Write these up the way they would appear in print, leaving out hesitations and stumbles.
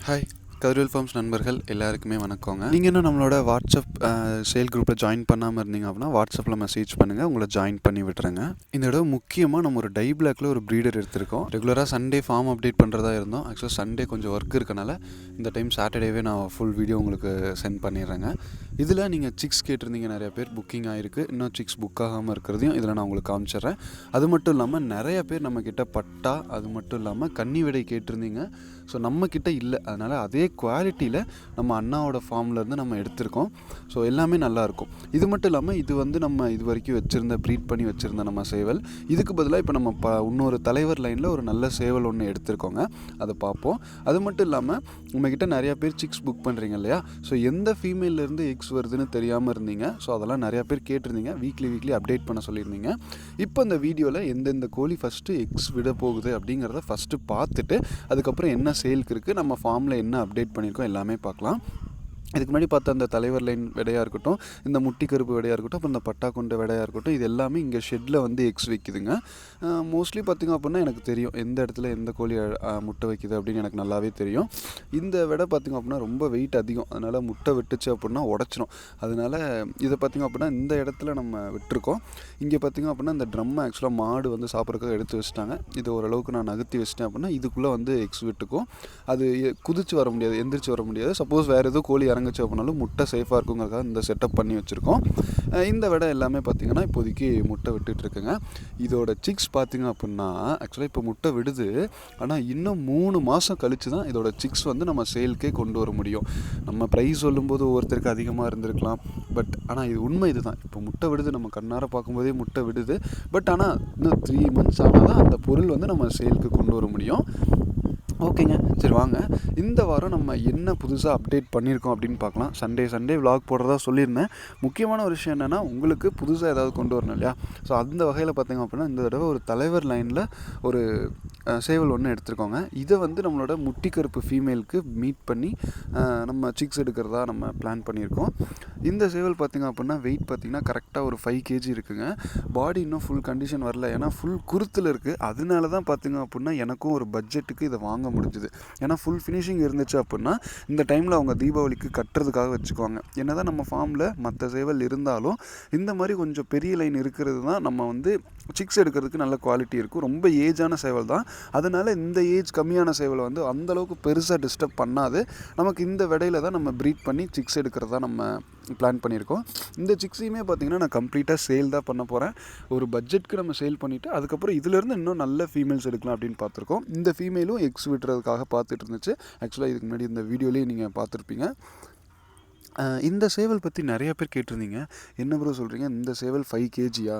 Hi Kathirvel forms நண்பர்கள் எல்லாருக்குமே வணக்கங்க. நீங்கள் இன்னும் நம்மளோட வாட்ஸ்அப் சேல் குரூப்பில் ஜாயின் பண்ணாமல் இருந்தீங்க அப்படின்னா வாட்ஸ்அப்பில் மெசேஜ் பண்ணுங்கள், உங்களை ஜாயின் பண்ணி விட்டுறேங்க. இந்த தடவை முக்கியமாக நம்ம ஒரு டை பிளாக்ல ஒரு ப்ரீடர் எடுத்திருக்கோம். ரெகுலராக சண்டே ஃபார்ம் அப்டேட் பண்ணுறதா இருந்தோம். ஆக்சுவலாக சண்டே கொஞ்சம் ஒர்க் இருக்கனால இந்த டைம் சாட்டர்டேவே நான் ஃபுல் வீடியோ உங்களுக்கு சென்ட் பண்ணிடுறேங்க. இதில் நீங்கள் சிக்ஸ் கேட்டிருந்தீங்க, நிறைய பேர் புக்கிங் ஆகிருக்கு. இன்னும் சிக்ஸ் புக் ஆகாமல் இருக்கிறதையும் இதில் நான் உங்களுக்கு காமிச்சிட்றேன். அது மட்டும் இல்லாமல் நிறைய பேர் நம்மக்கிட்ட பட்டா, அது மட்டும் இல்லாமல் கன்னி விடை கேட்டிருந்தீங்க. ஸோ நம்மக்கிட்ட இல்லை, அதனால் அதே குவாலிட்டியில் நம்ம அண்ணாவோட ஃபார்ம்லேருந்து நம்ம எடுத்திருக்கோம். ஸோ எல்லாமே நல்லாயிருக்கும். இது மட்டும் இல்லாமல் இது வந்து நம்ம இது வரைக்கும் வச்சுருந்த ப்ரீட் பண்ணி வச்சுருந்த நம்ம சேவல், இதுக்கு பதிலாக இப்போ நம்ம இன்னொரு தலைவர் லைனில் ஒரு நல்ல சேவல் ஒன்று எடுத்திருக்கோங்க. அதை பார்ப்போம். அது மட்டும் இல்லாமல் நம்மக்கிட்ட நிறையா பேர் சிக்ஸ் புக் பண்ணுறீங்க இல்லையா? ஸோ எந்த ஃபீமேல்லேருந்து எக்ஸ் வருதுன்னு தெரியாமல் இருந்தீங்க. ஸோ அதெல்லாம் நிறையா பேர் கேட்டிருந்தீங்க, வீக்லி அப்டேட் பண்ண சொல்லியிருந்தீங்க. இப்போ இந்த வீடியோவில் எந்தெந்த கோழி ஃபஸ்ட்டு எக்ஸ் விட போகுது அப்படிங்கிறத ஃபஸ்ட்டு பார்த்துட்டு அதுக்கப்புறம் என்ன சேலுக்கு இருக்குது, நம்ம ஃபார்மில் என்ன அப்டேட் பண்ணியிருக்கோம் எல்லாமே பார்க்கலாம். இதுக்கு முன்னாடி பார்த்த அந்த தலைவர் லைன் விடையாக இருக்கட்டும், இந்த முட்டி கருப்பு விடையாக இருக்கட்டும், அப்புறம் இந்த பட்டா கொண்ட விடையாக இருக்கட்டும், இது எல்லாமே இங்கே ஷெட்டில் வந்து எக்ஸ் வைக்குதுங்க. மோஸ்ட்லி பார்த்திங்க அப்படின்னா எனக்கு தெரியும் எந்த இடத்துல எந்த கோழி முட்டை வைக்குது அப்படின்னு எனக்கு நல்லாவே தெரியும். இந்த விடை பார்த்திங்க அப்படின்னா ரொம்ப வெயிட் அதிகம், அதனால் முட்டை விட்டுச்சு அப்படின்னா உடச்சிரும். அதனால் இதை பார்த்திங்க அப்படின்னா இந்த இடத்துல நம்ம விட்டுருக்கோம். இங்கே பார்த்திங்க அப்படின்னா இந்த ட்ரம்மை ஆக்சுவலாக மாடு வந்து சாப்பிட்றதுக்காக எடுத்து வச்சுட்டாங்க. இது ஓரளவுக்கு நான் நகர்த்தி வச்சிட்டேன் அப்படின்னா இதுக்குள்ளே வந்து எக்ஸ் விட்டுக்கும். அது குதிச்சு வர முடியாது, எந்திரிச்சு வர முடியாது. சப்போஸ் வேறு எதுவும் கோழி இறங்குச்சு அப்படின்னாலும் முட்டை சேஃபாக இருக்குங்கிறதுக்காக இந்த செட்டப் பண்ணி வச்சுருக்கோம். இந்த விடை எல்லாமே பார்த்திங்கன்னா இப்போதைக்கு முட்டை விட்டுட்டுருக்குங்க. இதோட சிக்ஸ் பார்த்திங்க அப்படின்னா ஆக்சுவலாக இப்போ முட்டை விடுது, ஆனால் இன்னும் 3 மாதம் கழித்து தான் இதோட சிக்ஸ் வந்து நம்ம சேல்க்கே கொண்டு வர முடியும். நம்ம ப்ரைஸ் சொல்லும்போது ஒவ்வொருத்தருக்கு அதிகமாக இருந்திருக்கலாம், பட் ஆனால் இது உண்மை இதுதான். இப்போ முட்டை விடுது, நம்ம கண்ணார பார்க்கும்போதே முட்டை விடுது. பட் ஆனால் இன்னும் 3 months ஆனால் தான் அந்த பொருள் வந்து நம்ம சேலுக்கு கொண்டு வர முடியும். ஓகேங்க, சரி வாங்க இந்த வாரம் நம்ம என்ன புதுசாக அப்டேட் பண்ணியிருக்கோம் அப்படின்னு பார்க்கலாம். சண்டே விலாக் போடுறதா சொல்லியிருந்தேன். முக்கியமான ஒரு விஷயம் என்னென்னா உங்களுக்கு புதுசாக ஏதாவது கொண்டு வரணும் இல்லையா? ஸோ அந்த வகையில் பார்த்திங்க அப்படின்னா இந்த தடவை ஒரு தலைவர் லைனில் ஒரு சேவல் ஒன்று எடுத்துருக்கோங்க. இதை வந்து நம்மளோட முட்டி கருப்பு ஃபீமேலுக்கு மீட் பண்ணி நம்ம சிக்ஸ் எடுக்கிறதா நம்ம பிளான் பண்ணியிருக்கோம். இந்த சேவல் பார்த்திங்க அப்படின்னா வெயிட் பார்த்திங்கன்னா கரெக்டாக ஒரு 5 kg இருக்குங்க. பாடி இன்னும் ஃபுல் கண்டிஷன் வரல, ஏன்னா ஃபுல் குருத்தில் இருக்குது. அதனால தான் பார்த்திங்க அப்படின்னா எனக்கும் ஒரு பட்ஜெட்டுக்கு இதை வாங்க முடிஞ்சுது. ஏன்னா ஃபுல் ஃபினிஷிங் இருந்துச்சு அப்படின்னா இந்த டைமில் அவங்க தீபாவளிக்கு கட்டுறதுக்காக வச்சுக்குவாங்க. என்ன தான் நம்ம ஃபார்மில் மற்ற சேவல் இருந்தாலும் இந்த மாதிரி கொஞ்சம் பெரிய லைன் இருக்கிறது தான் நம்ம வந்து சிக்ஸ் எடுக்கிறதுக்கு நல்ல குவாலிட்டி இருக்கும். ரொம்ப ஏஜான சேவல் தான், அதனால் இந்த ஏஜ் கம்மியான சேவலை வந்து அந்தளவுக்கு பெருசாக டிஸ்டர்ப் பண்ணாது. நமக்கு இந்த விடையில தான் நம்ம ப்ரீட் பண்ணி சிக்ஸ் எடுக்கிறதா நம்ம பிளான் பண்ணியிருக்கோம். இந்த சிக்ஸையுமே பார்த்திங்கன்னா நான் கம்ப்ளீட்டாக சேல் தான் பண்ண போகிறேன். ஒரு பட்ஜெட்டுக்கு நம்ம சேல் பண்ணிவிட்டு அதுக்கப்புறம் இதிலேருந்து இன்னும் நல்ல ஃபீமேல்ஸ் எடுக்கலாம் அப்படின்னு பார்த்துருக்கோம். இந்த ஃபீமேலும் எக்ஸ் விட்டுறதுக்காக பார்த்துட்டு இருந்துச்சு. ஆக்சுவலாக இதுக்கு முன்னாடி இந்த வீடியோலேயே நீங்கள் பார்த்துருப்பீங்க. இந்த சேவல் பற்றி நிறைய பேர் கேட்டிருந்தீங்க. என்ன ப்ரோ சொல்கிறீங்க, இந்த சேவல் 5 kgயா,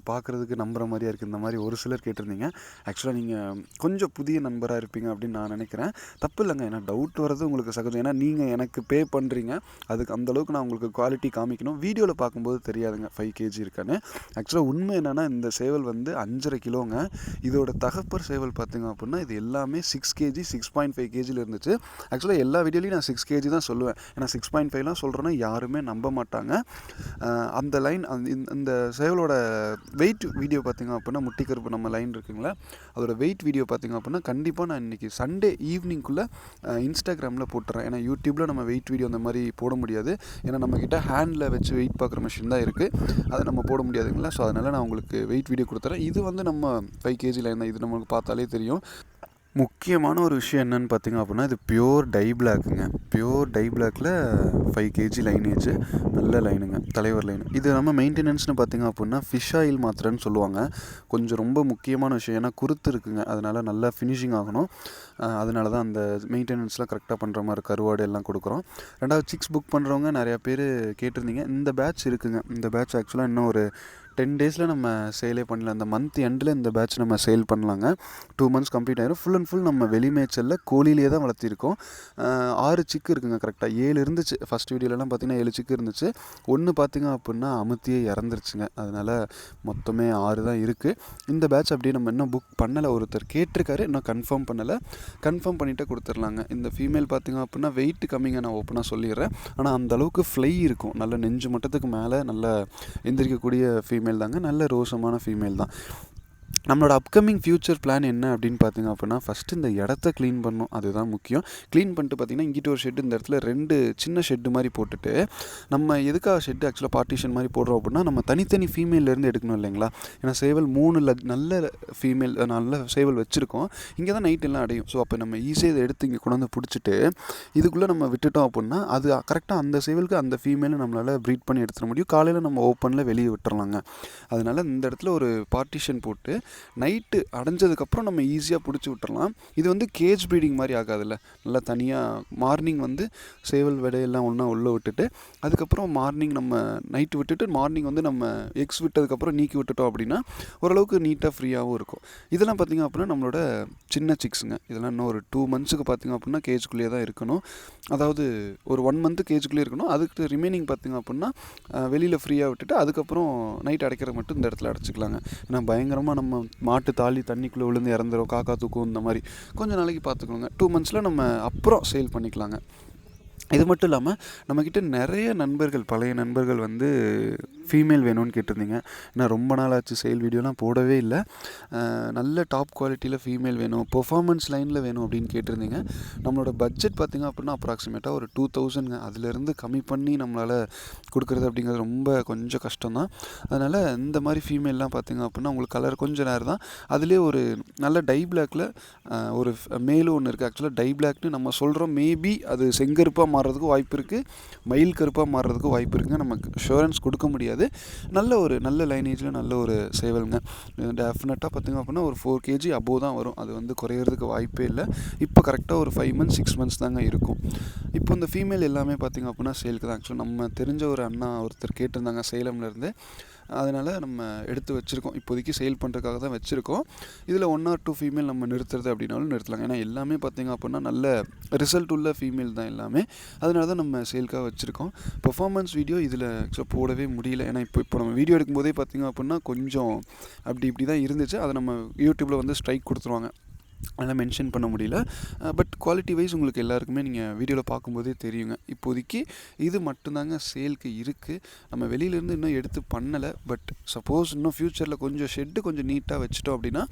பார்க்குறதுக்கு நம்புகிற மாதிரியா இருக்குது, இந்த மாதிரி ஒரு சிலர் கேட்டிருந்தீங்க. ஆக்சுவலாக நீங்கள் கொஞ்சம் புதிய நண்பராக இருப்பீங்க அப்படின்னு நான் நினைக்கிறேன். தப்பு இல்லைங்க, ஏன்னா டவுட் வர்றது உங்களுக்கு சகஜம். ஏன்னா நீங்கள் எனக்கு பே பண்ணுறீங்க, அதுக்கு அந்தளவுக்கு நான் உங்களுக்கு குவாலிட்டி காமிக்கணும். வீடியோவில் பார்க்கும்போது தெரியாதுங்க 5 kg இருக்கான்னு. ஆக்சுவலாக உண்மை என்னென்னா இந்த சேவல் வந்து 5.5 கிலோங்க. இதோட தகப்பர் சேவல் பார்த்திங்க அப்படின்னா இது எல்லாமே 6 kg 6.5 kgயில் இருந்துச்சு. ஆக்சுவலாக எல்லா வீடியோலையும் நான் 6 kg தான் சொல்லுவேன். ஏன்னா 6.5லாம் சொல்கிறேன்னா யாருமே நம்ப மாட்டாங்க. அந்த லைன் இந்த சேவலோட வெயிட் வீடியோ பார்த்திங்க அப்படின்னா முட்டி கருப்பு நம்ம லைன் இருக்குங்களா, அதோட வெயிட் வீடியோ பார்த்திங்க அப்படின்னா கண்டிப்பாக நான் இன்றைக்கி சண்டே ஈவினிங்குள்ளே இன்ஸ்டாகிராமில் போட்டுறேன். ஏன்னா யூடியூப்பில் நம்ம வெயிட் வீடியோ அந்த மாதிரி போட முடியாது. ஏன்னா நம்மக்கிட்ட ஹேண்டில் வச்சு வெயிட் பார்க்குற மிஷின் தான் இருக்குது, அதை நம்ம போட முடியாதுங்களா. ஸோ அதனால் நான் உங்களுக்கு வெயிட் வீடியோ கொடுத்துறேன். இது வந்து நம்ம 5 kg லைன் தான், இது நம்மளுக்கு பார்த்தாலே தெரியும். முக்கியமான ஒரு விஷயம் என்னென்னு பார்த்திங்க அப்படின்னா இது பியோர் டை பிளாக்குங்க. பியோர் டை பிளாக்கில் 5 kg லைனேஜ், நல்ல லைனுங்க, தலைவர் லைனு. இது நம்ம மெயின்டெனன்ஸ்னு பார்த்திங்க அப்படின்னா ஃபிஷ் ஆயில் மாத்திரைன்னு சொல்லுவாங்க. கொஞ்சம் ரொம்ப முக்கியமான விஷயம், ஏன்னா குருத்து இருக்குங்க, அதனால் நல்லா ஃபினிஷிங் ஆகணும். அதனால தான் அந்த மெயின்டெனன்ஸ்லாம் கரெக்டாக பண்ணுற மாதிரி கருவாடு எல்லாம் கொடுக்குறோம். ரெண்டாவது சிக்ஸ் புக் பண்ணுறவங்க நிறையா பேர் கேட்டிருந்தீங்க. இந்த பேட்ச் இருக்குங்க. இந்த பேட்ச் ஆக்சுவலாக இன்னும் ஒரு 10 days நம்ம சேலே பண்ணலாம். இந்த மந்த் எண்டில் இந்த பேட்ச் நம்ம சேல் பண்ணலாங்க. 2 months கம்ப்ளீட் ஆயிரும். ஃபுல் அண்ட் ஃபுல் நம்ம வெளிமேச்சலில் கோழிலே தான் வளர்த்திருக்கோம். 6 சிக்கு இருக்குங்க. கரெக்டாக 7 இருந்துச்சு. ஃபஸ்ட் வீடியோலலாம் பார்த்திங்கன்னா 7 சிக்கு இருந்துச்சு. ஒன்று பார்த்திங்க அப்படின்னா அமுத்தியே இறந்துருச்சுங்க. அதனால் மொத்தமே 6 தான் இருக்குது. இந்த பேட்ச் அப்படியே நம்ம இன்னும் புக் பண்ணலை. ஒருத்தர் கேட்டிருக்காரு, இன்னும் கன்ஃபார்ம் பண்ணலை. கன்ஃபார்ம் பண்ணிவிட்டு கொடுத்துர்லாங்க. இந்த ஃபீமேல் பார்த்திங்க அப்படின்னா வெயிட் கம்மிங்க, நான் ஓப்பனாக சொல்லிடுறேன். ஆனால் அந்தளவுக்கு ஃப்ளை இருக்கும், நல்ல நெஞ்சு மட்டத்துக்கு மேலே நல்ல எந்திரிக்கக்கூடிய ஃபீமேல் தாங்க, நல்ல ரோசமான ஃபீமேல் தான். நம்மளோட அப்கமிங் ஃப்யூச்சர் பிளான் என்ன அப்படின்னு பார்த்தீங்க அப்படின்னா, ஃபஸ்ட்டு இந்த இடத்த க்ளீன் பண்ணணும். அதுதான் முக்கியம். க்ளீன் பண்ணிட்டு பார்த்தீங்கன்னா, இங்கிட்டு ஒரு ஷெட்டு, இந்த இடத்துல 2 சின்ன ஷெட்டு மாரி போட்டுட்டு, நம்ம எதுக்காக ஷெட்டு ஆக்சுவலாக பார்ட்டிஷன் மாரி போடுறோம் அப்படின்னா, நம்ம தனித்தனி ஃபீமேல்லேருந்து எடுக்கணும் இல்லைங்களா? ஏன்னா சேவல் 3 நல்ல ஃபீமேல் நல்ல சேவல் வச்சுருக்கோம். இங்கே தான் நைட் எல்லாம் அடையும். ஸோ அப்போ நம்ம ஈஸியாக இதை எடுத்து இங்கே கொண்டாந்து பிடிச்சிட்டு, இதுக்குள்ளே நம்ம விட்டுட்டோம் அப்படின்னா, அது கரெக்டாக அந்த சேவலுக்கு அந்த ஃபீமேலை நம்மளால் ப்ரீட் பண்ணி எடுத்துட முடியும். காலையில் நம்ம ஓப்பனில் வெளியே விட்டுறலாங்க. அதனால் இந்த இடத்துல ஒரு பார்ட்டிஷன் போட்டு நைட்டு அடைஞ்சதுக்கப்புறம் நம்ம ஈஸியாக பிடிச்சி விட்டுறலாம். இது வந்து கேஜ் ப்ரீடிங் மாதிரி ஆகாதுல்ல. நல்லா தனியாக மார்னிங் வந்து சேவல் விடையெல்லாம் ஒன்றா உள்ளே விட்டுட்டு, அதுக்கப்புறம் மார்னிங் நம்ம நைட்டு விட்டுட்டு மார்னிங் வந்து நம்ம எக்ஸ் விட்டதுக்கப்புறம் நீக்கி விட்டுட்டோம் அப்படின்னா ஓரளவுக்கு நீட்டாக ஃப்ரீயாகவும் இருக்கும். இதெல்லாம் பார்த்திங்க அப்படின்னா நம்மளோட சின்ன சிக்ஸுங்க. இதெல்லாம் இன்னும் ஒரு 2 மந்த்ஸுக்கு பார்த்திங்க அப்படின்னா கேஜுக்குள்ளேயே தான் இருக்கணும். அதாவது ஒரு 1 மந்த்து கேஜுக்குள்ளேயே இருக்கணும். அதுக்கு ரிமைனிங் பார்த்திங்க அப்படின்னா வெளியில் ஃப்ரீயாக விட்டுட்டு அதுக்கப்புறம் நைட் அடைக்கிறது மட்டும் இந்த இடத்துல அடைச்சிக்கலாங்க. ஏன்னா பயங்கரமாக நம்ம மாட்டு தாலி தண்ணிக்குள்ளே விழுந்து இறந்துரும், காக்கா தூக்கும், இந்த மாதிரி கொஞ்சம் நாளைக்கு பார்த்துக்கணுங்க. 2 மந்த்ஸில் நம்ம அப்புறம் சேல் பண்ணிக்கலாங்க. இது மட்டும் இல்லாமல் நம்மக்கிட்ட நிறைய நண்பர்கள், பழைய நண்பர்கள் வந்து ஃபீமேல் வேணும்னு கேட்டிருந்தீங்க. ஏன்னா ரொம்ப நாள் ஆச்சு சேல் வீடியோலாம் போடவே இல்லை. நல்ல டாப் குவாலிட்டியில் ஃபீமேல் வேணும், பெர்ஃபார்மன்ஸ் லைனில் வேணும் அப்படின்னு கேட்டிருந்தீங்க. நம்மளோட பட்ஜெட் பார்த்திங்க அப்படின்னா அப்ராக்சிமேட்டாக ஒரு 2000ங்க. அதிலேருந்து கம்மி பண்ணி நம்மளால் கொடுக்குறது அப்படிங்கிறது ரொம்ப கொஞ்சம் கஷ்டம் தான். அதனால் இந்த மாதிரி ஃபீமேல்லாம் பார்த்திங்க அப்படின்னா உங்களுக்கு கலர் கொஞ்சம் நேரம் தான். அதுலேயே ஒரு நல்ல டை பிளாக்கில் ஒரு மேலும் ஒன்று இருக்குது. ஆக்சுவலாக டை பிளாக்னு நம்ம சொல்கிறோம், மேபி அது செங்கருப்பாக மாறுறதுக்கு வாய்ப்பு இருக்குது, மயில் கருப்பாக மாறுறதுக்கு வாய்ப்பு இருக்குங்க. நமக்கு ஷூரன்ஸ் கொடுக்க முடியாது. நல்ல லைனேஜில் நல்ல ஒரு சேவலுங்க. டெஃபினட்டாக பார்த்திங்க அப்படின்னா ஒரு 4 kg அபோவ் தான் வரும். அது வந்து குறையிறதுக்கு வாய்ப்பே இல்லை. இப்போ கரெக்டாக ஒரு 5 months 6 months தாங்க இருக்கும். இப்போ இந்த ஃபீமேல் எல்லாமே பார்த்திங்க அப்படின்னா சேலுக்கு தான். ஆக்சுவலாக நம்ம தெரிஞ்ச ஒரு அண்ணா ஒருத்தர் கேட்டிருந்தாங்க சேலம்லேருந்து. அதனால் நம்ம எடுத்து வச்சுருக்கோம். இப்போதைக்கு சேல் பண்ணுறதுக்காக தான் வச்சுருக்கோம். இதில் 1 or 2 ஃபீமேல் நம்ம நிறுத்துறது அப்படின்னாலும் நிறுத்தலாங்க. ஏன்னா எல்லாமே பார்த்திங்க அப்படின்னா நல்ல ரிசல்ட் உள்ள ஃபீமேல் தான் எல்லாமே. அதனால தான் நம்ம சேலுக்காக வச்சுருக்கோம். பெர்ஃபார்மன்ஸ் வீடியோ இதில் ஆக்சுவலாக போடவே முடியல. ஏன்னா இப்போ நம்ம வீடியோ எடுக்கும்போதே பார்த்திங்க அப்படின்னா கொஞ்சம் இப்படி தான் இருந்துச்சு. அதை நம்ம யூடியூப்பில் வந்து ஸ்ட்ரைக் கொடுத்துருவாங்க. அதெல்லாம் மென்ஷன் பண்ண முடியல. பட் குவாலிட்டி வைஸ் உங்களுக்கு எல்லாருக்குமே நீங்கள் வீடியோவில் பார்க்கும்போதே தெரியுங்க. இப்போதைக்கு இது மட்டும்தாங்க சேலுக்கு இருக்குது. நம்ம வெளியிலேருந்து இன்னும் எடுத்து பண்ணலை. பட் சப்போஸ் இன்னும் ஃப்யூச்சரில் கொஞ்சம் ஷெட்டு கொஞ்சம் நீட்டாக வச்சுட்டோம் அப்படின்னா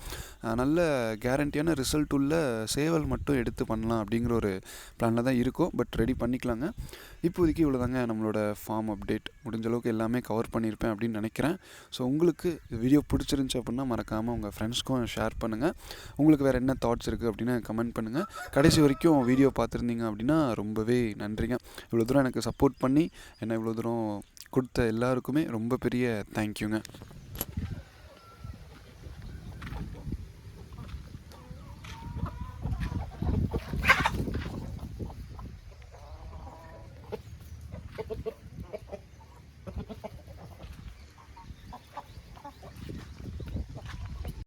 நல்ல கேரண்டியான ரிசல்ட் உள்ள சேவல் மட்டும் எடுத்து பண்ணலாம் அப்படிங்கிற ஒரு பிளானில் தான் இருக்கும். பட் ரெடி பண்ணிக்கலாங்க. இப்போதைக்கு இவ்வளோதாங்க நம்மளோட ஃபார்ம் அப்டேட். முடிஞ்ச அளவுக்கு எல்லாமே கவர் பண்ணியிருப்பேன் அப்படின்னு நினைக்கிறேன். ஸோ உங்களுக்கு வீடியோ பிடிச்சிருந்துச்சி அப்படின்னா மறக்காமல் உங்கள் ஃப்ரெண்ட்ஸ்க்கும் ஷேர் பண்ணுங்கள். உங்களுக்கு வேறு என்ன தாட்ஸ் இருக்குது அப்படின்னு கமெண்ட் பண்ணுங்கள். கடைசி வரைக்கும் வீடியோ பார்த்துருந்தீங்க அப்படின்னா ரொம்பவே நன்றிங்க. இவ்வளோ தூரம் எனக்கு சப்போர்ட் பண்ணி என்னை இவ்வளோ தூரம் கொடுத்த எல்லாருக்குமே ரொம்ப பெரிய தேங்க்யூங்க.